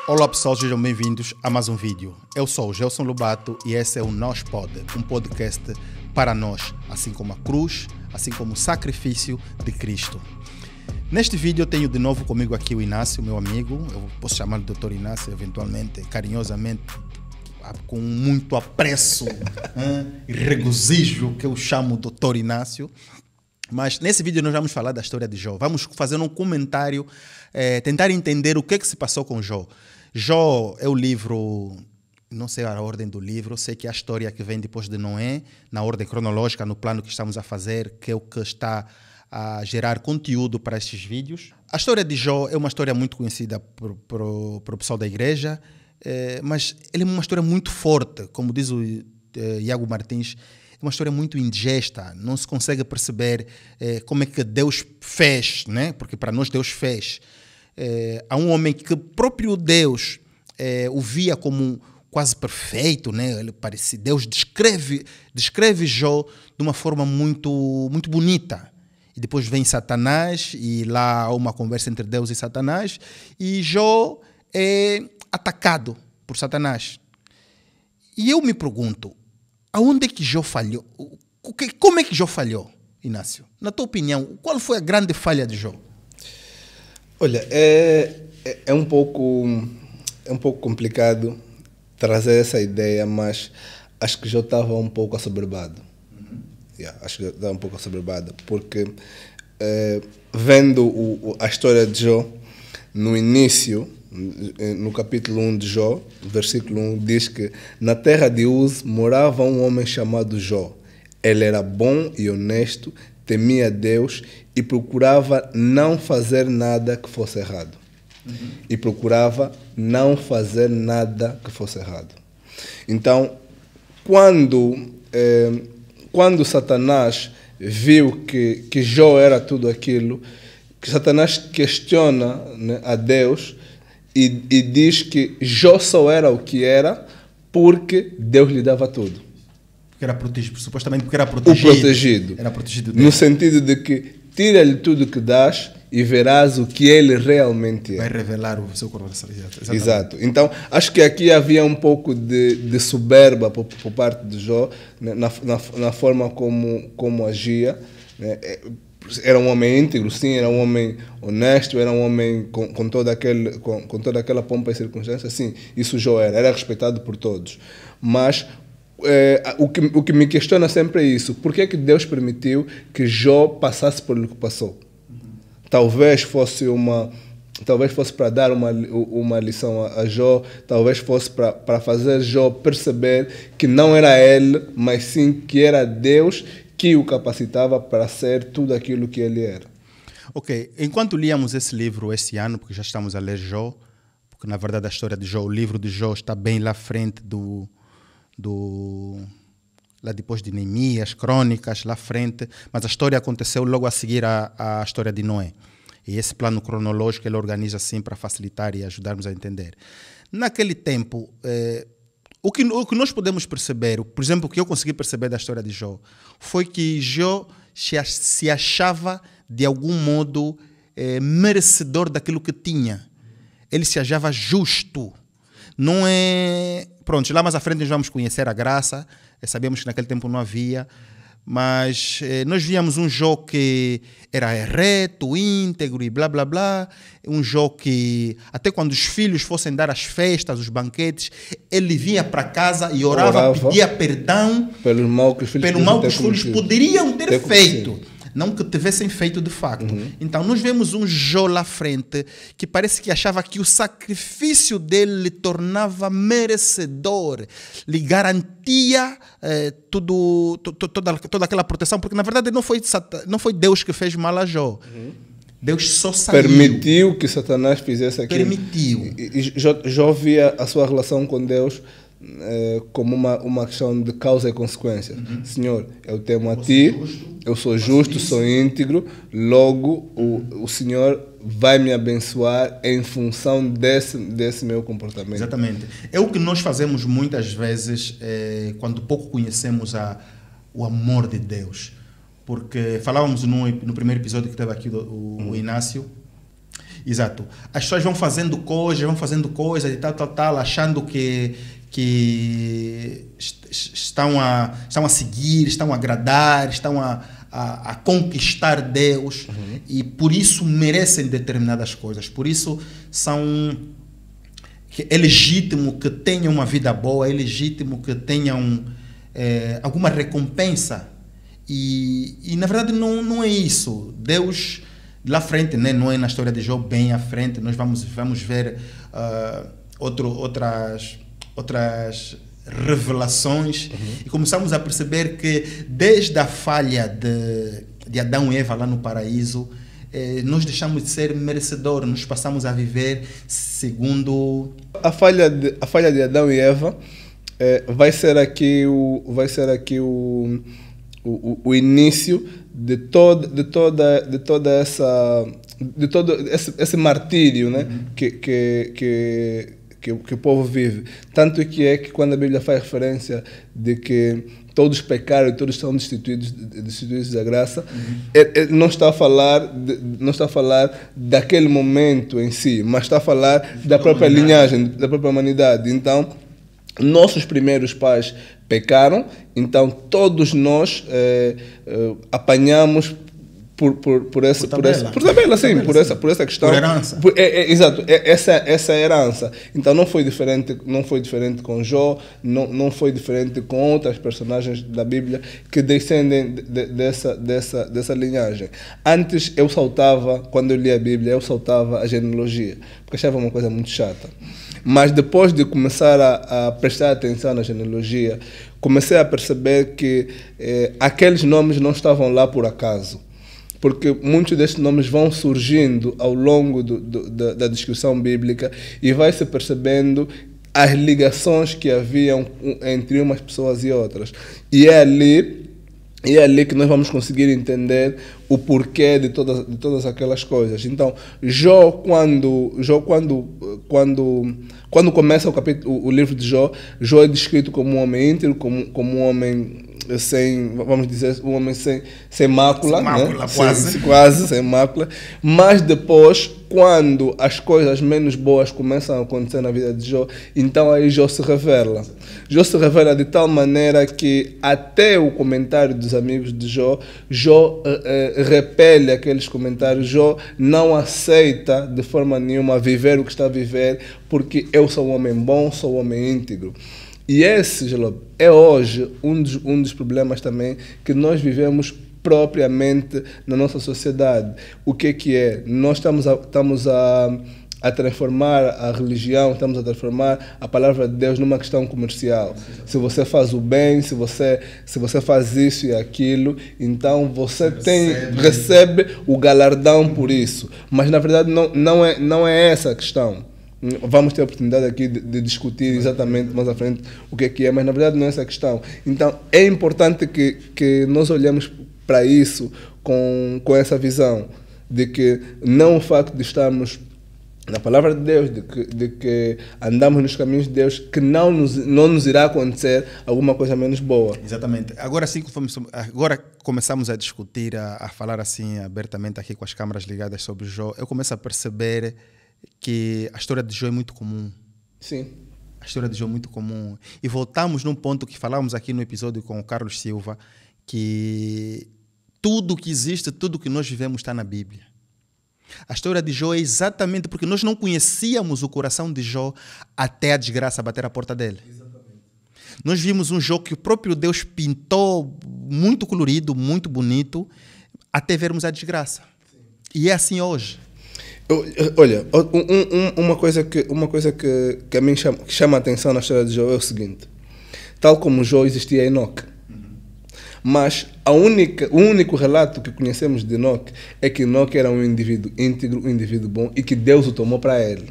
Olá pessoal, sejam bem-vindos a mais um vídeo. Eu sou o Gelson Lobato e esse é o Nós Pod, um podcast para nós, assim como a cruz, assim como o sacrifício de Cristo. Neste vídeo eu tenho de novo comigo aqui o Inácio, meu amigo. Eu posso chamar de Dr. Inácio, eventualmente, carinhosamente, com muito apreço e regozijo que eu chamo Dr. Inácio. Mas nesse vídeo nós vamos falar da história de Jó. Vamos fazer um comentário, tentar entender o que se passou com Jó. Jó é o livro, não sei a ordem do livro, sei que é a história que vem depois de Noé, na ordem cronológica, no plano que estamos a fazer, que é o que está a gerar conteúdo para estes vídeos. A história de Jó é uma história muito conhecida para o pessoal da igreja, mas ele é uma história muito forte, como diz o Iago Martins, uma história muito indigesta, não se consegue perceber como é que Deus fez, né? Porque para nós Deus fez. Há um homem que próprio Deus o via como quase perfeito, né? Ele parecia, Deus descreve Jó de uma forma muito, muito bonita. E depois vem Satanás e lá há uma conversa entre Deus e Satanás e Jó é atacado por Satanás. E eu me pergunto, aonde é que Jó falhou? Como é que Jó falhou, Inácio? Na tua opinião, qual foi a grande falha de Jó? Olha, é um pouco complicado trazer essa ideia, mas acho que Jó estava um pouco assoberbado. Acho que estava um pouco assoberbado, porque vendo a história de Jó, no início, no capítulo 1 de Jó, versículo 1, diz que na terra de Uz morava um homem chamado Jó. Ele era bom e honesto, temia Deus e procurava não fazer nada que fosse errado. E procurava não fazer nada que fosse errado. Então, quando Satanás viu que Jó era tudo aquilo, que Satanás questiona, né, a Deus e diz que Jó só era o que era porque Deus lhe dava tudo. Porque era protegido, supostamente porque era protegido. O protegido. Era protegido dele. No sentido de que tira-lhe tudo que dás e verás o que ele realmente é. Vai revelar o seu coração. Exato. Então, acho que aqui havia um pouco de soberba por parte de Jó, né, na forma como agia, né. Era um homem íntegro, sim, era um homem honesto, era um homem com toda aquela pompa e circunstância, sim, isso Jó era respeitado por todos. Mas o que me questiona sempre é isso, por que Deus permitiu que Jó passasse por o que passou? Talvez fosse para dar uma lição a Jó, talvez fosse para fazer Jó perceber que não era ele, mas sim que era Deus que o capacitava para ser tudo aquilo que ele era. Ok, enquanto líamos esse livro esse ano, porque já estamos a ler Jó, porque na verdade a história de Jó, o livro de Jó está bem lá à frente lá depois de Neemias, Crônicas, lá à frente, mas a história aconteceu logo a seguir a história de Noé. E esse plano cronológico ele organiza assim para facilitar e ajudarmos a entender. Naquele tempo, o que nós podemos perceber, por exemplo, o que eu consegui perceber da história de Jó, foi que Jó se achava de algum modo merecedor daquilo que tinha. Ele se achava justo. Não é... Pronto, lá mais à frente nós vamos conhecer a graça. Sabíamos que naquele tempo não havia. Mas nós víamos um Jó que era reto, íntegro e blá blá blá, um Jó que até quando os filhos fossem dar as festas, os banquetes, ele vinha para casa e orava, pedia perdão pelo mal que os filhos poderiam ter feito, não que tivessem feito de facto. Então nós vemos um Jó lá à frente que parece que achava que o sacrifício dele lhe tornava merecedor, lhe garantia toda aquela proteção, porque na verdade não foi Deus que fez mal a Jó. Deus só saiu. Permitiu que Satanás fizesse aquilo. Permitiu. E Jó via a sua relação com Deus como uma questão de causa e consequência. Senhor, eu temo a Ti, eu sou justo, sou íntegro, logo o Senhor vai me abençoar em função desse meu comportamento. Exatamente. É o que nós fazemos muitas vezes quando pouco conhecemos o amor de Deus. Porque falávamos no primeiro episódio que teve aqui o Inácio, Exato. As pessoas vão fazendo coisas e tal, achando que estão a seguir, estão a agradar, estão a conquistar Deus, e por isso merecem determinadas coisas. Por isso é legítimo que tenham uma vida boa, é legítimo que tenham alguma recompensa. E na verdade não é isso. Deus, lá à frente, né, não é na história de Jó, bem à frente, nós vamos ver outras revelações, e começamos a perceber que desde a falha de Adão e Eva lá no paraíso, nós deixamos de ser merecedores, nos passamos a viver segundo... A falha de Adão e Eva vai ser aqui o início de todo esse martírio, né? Que o povo vive. Tanto que é que quando a Bíblia faz referência de que todos pecaram e todos estão destituídos da graça, não está a falar daquele momento em si, mas está a falar da própria linhagem, da própria humanidade. Então, nossos primeiros pais pecaram, então todos nós apanhamos por essa questão. Por herança. Exato, essa herança. Então não foi diferente com Jó, não foi diferente com outras personagens da Bíblia que descendem dessa linhagem. Antes quando eu lia a Bíblia, eu saltava a genealogia, porque achava uma coisa muito chata. Mas depois de começar a prestar atenção na genealogia, comecei a perceber que aqueles nomes não estavam lá por acaso. Porque muitos destes nomes vão surgindo ao longo da discussão bíblica e vai se percebendo as ligações que haviam entre umas pessoas e outras. E é ali que nós vamos conseguir entender o porquê de todas aquelas coisas. Então, Jó, quando começa o livro de Jó, Jó é descrito como um homem íntegro, como um homem sem, vamos dizer, um homem sem mácula, né? Quase sem mácula. Mas depois, quando as coisas menos boas começam a acontecer na vida de Jó, então aí Jó se revela. Jó se revela de tal maneira que até o comentário dos amigos de Jó, repele aqueles comentários. Jó não aceita de forma nenhuma viver o que está a viver, porque eu sou um homem bom, sou um homem íntegro. E esse, Gelob, é hoje um dos problemas também que nós vivemos propriamente na nossa sociedade. O que é? Nós estamos a transformar a religião, estamos a transformar a palavra de Deus numa questão comercial. Se você faz o bem, se você faz isso e aquilo, então você recebe o galardão por isso. Mas na verdade não é essa a questão. Vamos ter a oportunidade aqui de discutir exatamente mais à frente o que é, mas na verdade não é essa a questão. Então é importante que nós olhemos para isso com essa visão de que não o facto de estarmos na palavra de Deus, de que andamos nos caminhos de Deus, que não nos irá acontecer alguma coisa menos boa. Exatamente. Agora sim, agora começamos a discutir, a falar assim abertamente aqui com as câmaras ligadas sobre Jó, eu começo a perceber que a história de Jó é muito comum. Sim. A história de Jó é muito comum. E voltamos num ponto que falávamos aqui no episódio com o Carlos Silva, que tudo que existe, tudo que nós vivemos está na Bíblia. A história de Jó é exatamente porque nós não conhecíamos o coração de Jó até a desgraça bater a porta dele. Exatamente. Nós vimos um Jó que o próprio Deus pintou muito colorido, muito bonito, até vermos a desgraça. Sim. E é assim hoje. Olha, uma coisa que a mim chama a atenção na história de Jó é o seguinte: tal como Jó, existia Enoque. Mas o único relato que conhecemos de Enoque é que Enoque era um indivíduo íntegro, um indivíduo bom, e que Deus o tomou para ele.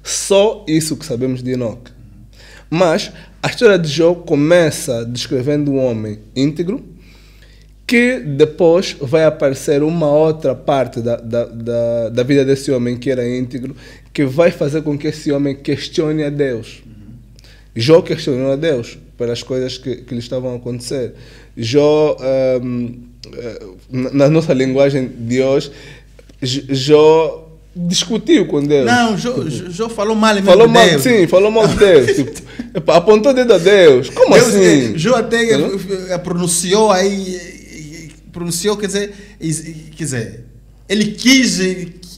Só isso que sabemos de Enoque. Mas a história de Jó começa descrevendo um homem íntegro, que depois vai aparecer uma outra parte da vida desse homem que era íntegro, que vai fazer com que esse homem questione a Deus. Jó questionou a Deus pelas coisas que lhe estavam a acontecer. Jó, na nossa linguagem de hoje, Jó discutiu com Deus. Não, Jó falou mal mesmo Falou de mal, Deus. sim, falou mal de Deus. Tipo, apontou o dedo a Deus. Como Deus, assim? Jó até pronunciou aí, pronunciou, quer dizer, ele quis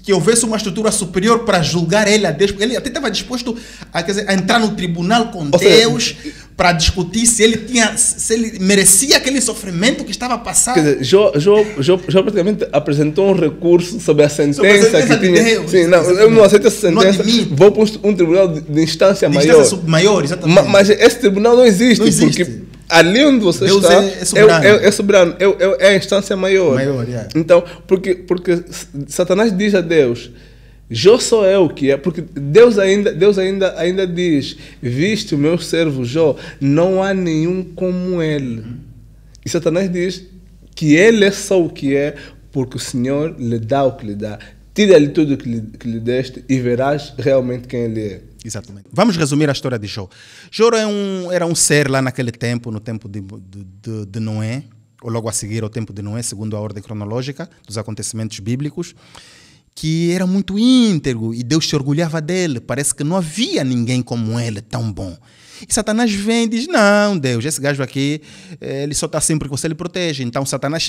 que houvesse uma estrutura superior para julgar ele a Deus. Ele até estava disposto a entrar no tribunal com Deus para discutir se ele merecia aquele sofrimento que estava passando. Quer dizer, Jó praticamente apresentou um recurso sobre a sentença que de tinha. Deus. Sim, não, eu não aceito essa sentença. Vou para um tribunal de instância maior. Instância maior, exatamente. Mas esse tribunal não existe. Porque ali onde você Deus está é soberano, é a instância maior. Yeah. Então, porque Satanás diz a Deus, Jó sou eu que é, porque Deus ainda diz, viste o meu servo Jó, não há nenhum como ele. E Satanás diz que ele é só o que é, porque o Senhor lhe dá o que lhe dá. Tira-lhe tudo que lhe deste e verás realmente quem ele é. Exatamente. Vamos resumir a história de Jó. Jó era um ser lá naquele tempo, no tempo de Noé, ou logo a seguir ao tempo de Noé, segundo a ordem cronológica dos acontecimentos bíblicos, que era muito íntegro e Deus se orgulhava dele. Parece que não havia ninguém como ele, tão bom. E Satanás vem e diz, não, Deus, esse gajo aqui, ele só está assim porque você lhe protege. Então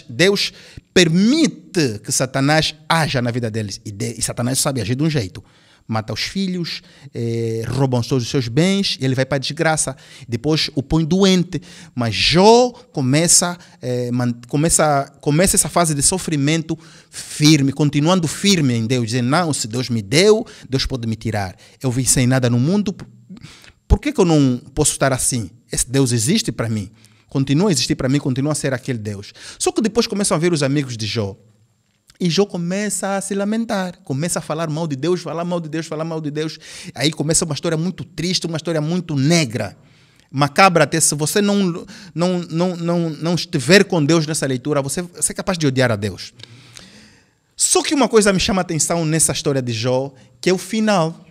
Deus permite que Satanás haja na vida deles. E Satanás sabe agir de um jeito. Mata os filhos, roubam todos os seus bens, e ele vai para a desgraça. Depois o põe doente. Mas Jó começa essa fase de sofrimento firme, continuando firme em Deus, dizendo, não, se Deus me deu, Deus pode me tirar. Eu vim sem nada no mundo, por que eu não posso estar assim? Esse Deus existe para mim, continua a existir para mim, continua a ser aquele Deus. Só que depois começam a ver os amigos de Jó. E Jó começa a se lamentar, começa a falar mal de Deus, falar mal de Deus, falar mal de Deus. Aí começa uma história muito triste, uma história muito negra, macabra até. Se você não estiver com Deus nessa leitura, você é capaz de odiar a Deus. Só que uma coisa me chama a atenção nessa história de Jó, que é o final.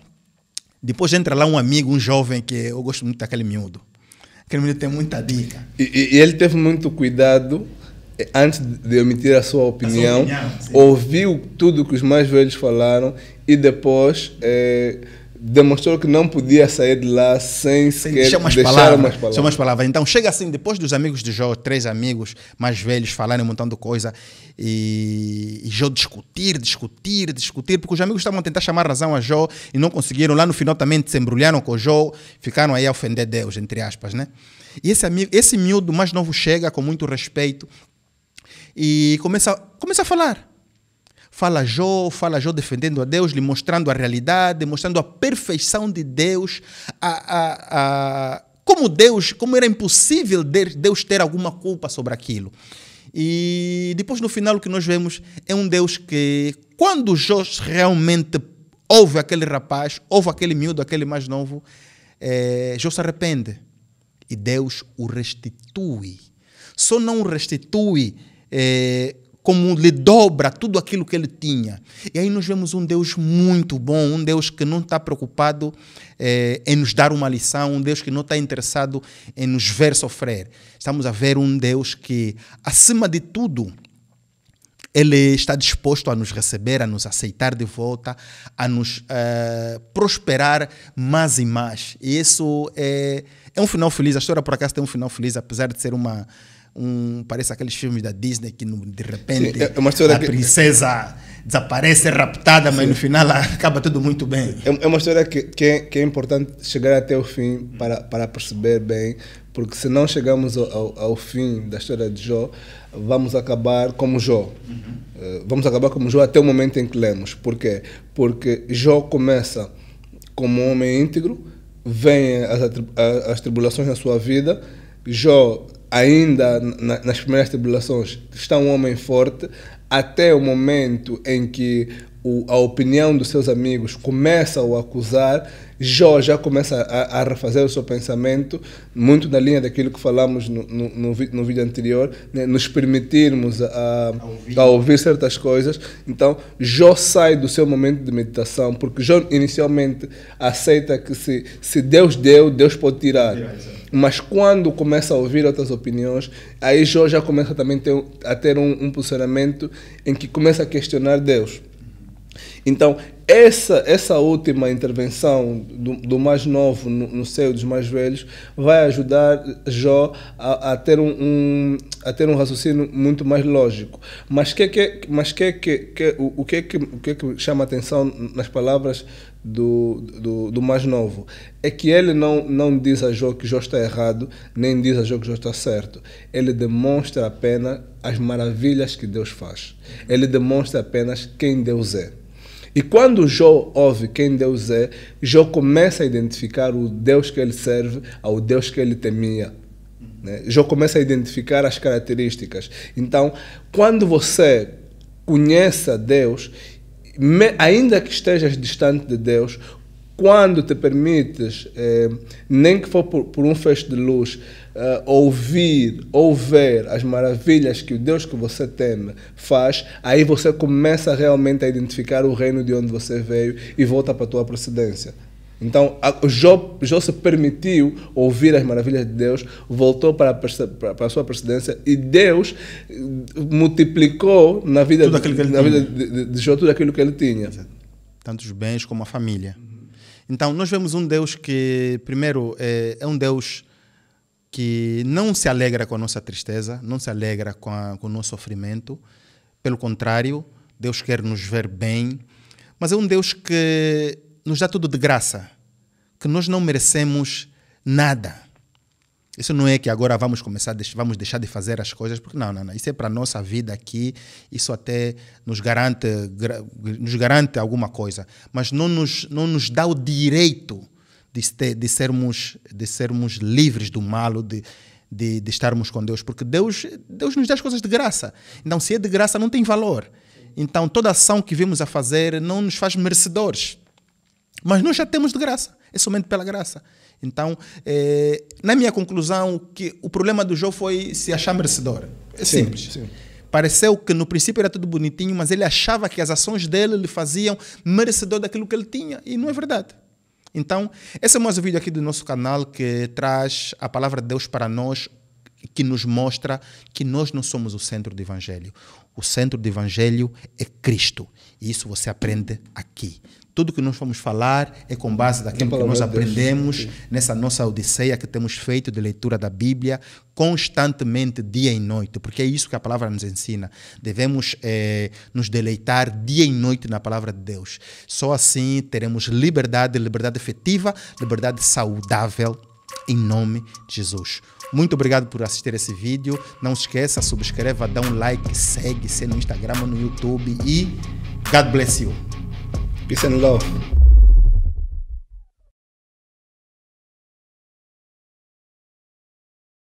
Depois entra lá um amigo, um jovem, que eu gosto muito daquele miúdo. Aquele miúdo tem muita dica. E ele teve muito cuidado, antes de emitir a sua opinião, ouviu tudo que os mais velhos falaram e depois demonstrou que não podia sair de lá sem deixar umas palavras. Então chega assim, depois dos amigos de Jó, 3 amigos mais velhos falarem um montão de coisa, e Jó discutir, porque os amigos estavam a tentar chamar razão a Jó e não conseguiram. Lá no final também se embrulharam com Jó, ficaram aí a ofender Deus, entre aspas, né? E esse miúdo mais novo chega com muito respeito e começa a falar. Fala Jó defendendo a Deus, lhe mostrando a realidade, mostrando a perfeição de Deus, como era impossível Deus ter alguma culpa sobre aquilo. E depois no final o que nós vemos é um Deus que, quando Jó realmente ouve aquele rapaz, ouve aquele miúdo, aquele mais novo, Jó se arrepende e Deus o restitui. Só não o restitui como lhe dobra tudo aquilo que ele tinha. E aí nós vemos um Deus muito bom, um Deus que não está preocupado em nos dar uma lição, um Deus que não está interessado em nos ver sofrer. Estamos a ver um Deus que, acima de tudo, ele está disposto a nos receber, a nos aceitar de volta, a nos prosperar mais e mais. E isso é um final feliz. A história, por acaso, tem um final feliz, apesar de ser parece aqueles filmes da Disney que de repente a princesa desaparece, é raptada, mas no final acaba tudo muito bem. É uma história que é importante chegar até o fim para perceber bem, porque se não chegamos ao fim da história de Jó, vamos acabar como Jó. Vamos acabar como Jó até o momento em que lemos. Por quê? Porque Jó começa como um homem íntegro, vem as tribulações na sua vida. Jó, ainda nas primeiras tribulações, está um homem forte, até o momento em que a opinião dos seus amigos começa a o acusar. Jó já começa a refazer o seu pensamento, muito na linha daquilo que falamos no vídeo anterior, né? Nos permitirmos a ouvir certas coisas. Então, Jó sai do seu momento de meditação, porque Jó inicialmente aceita que se Deus deu, Deus pode tirar. Mas quando começa a ouvir outras opiniões, aí Jó já começa também a ter um posicionamento em que começa a questionar Deus. Então, essa última intervenção do mais novo no seio dos mais velhos vai ajudar Jó a ter um raciocínio muito mais lógico. Mas o que é que chama a atenção nas palavras do mais novo? É que ele não diz a Jó que Jó está errado, nem diz a Jó que Jó está certo. Ele demonstra apenas as maravilhas que Deus faz. Ele demonstra apenas quem Deus é. E quando Jó ouve quem Deus é, Jó começa a identificar o Deus que ele serve ao Deus que ele temia. Né? Jó começa a identificar as características. Então, quando você conhece a Deus, ainda que estejas distante de Deus, quando te permites, nem que for por um feixe de luz, ouvir ou ver as maravilhas que o Deus que você teme faz, aí você começa realmente a identificar o reino de onde você veio e volta para a tua procedência. Então, Jó se permitiu ouvir as maravilhas de Deus, voltou para a sua procedência e Deus multiplicou na vida de Jó tudo aquilo que ele tinha. Tanto os bens como a família. Então, nós vemos um Deus que, primeiro, é um Deus que não se alegra com a nossa tristeza, não se alegra com o nosso sofrimento. Pelo contrário, Deus quer nos ver bem. Mas é um Deus que nos dá tudo de graça, que nós não merecemos nada. Isso não é que agora vamos deixar de fazer as coisas, porque não. Isso é para a nossa vida aqui, isso até nos garante alguma coisa, mas não nos dá o direito de sermos livres do mal, de estarmos com Deus, porque Deus nos dá as coisas de graça. Então, se é de graça, não tem valor. Então, toda ação que vimos a fazer não nos faz merecedores. Mas nós já temos de graça, é somente pela graça. Então, na minha conclusão, que o problema do Jó foi se achar merecedor. É simples. Sim. Pareceu que no princípio era tudo bonitinho, mas ele achava que as ações dele lhe faziam merecedor daquilo que ele tinha, e não é verdade. Então, esse é mais um vídeo aqui do nosso canal que traz a palavra de Deus para nós, que nos mostra que nós não somos o centro do Evangelho. O centro do Evangelho é Cristo. E isso você aprende aqui. Tudo que nós vamos falar é com base daquilo que nós aprendemos nessa nossa odisseia que temos feito de leitura da Bíblia constantemente, dia e noite, porque é isso que a palavra nos ensina. Devemos nos deleitar dia e noite na palavra de Deus. Só assim teremos liberdade efetiva, liberdade saudável, em nome de Jesus. Muito obrigado por assistir esse vídeo. Não se esqueça, subscreva, dá um like, segue-se no Instagram, no YouTube e God bless you. Peace and love.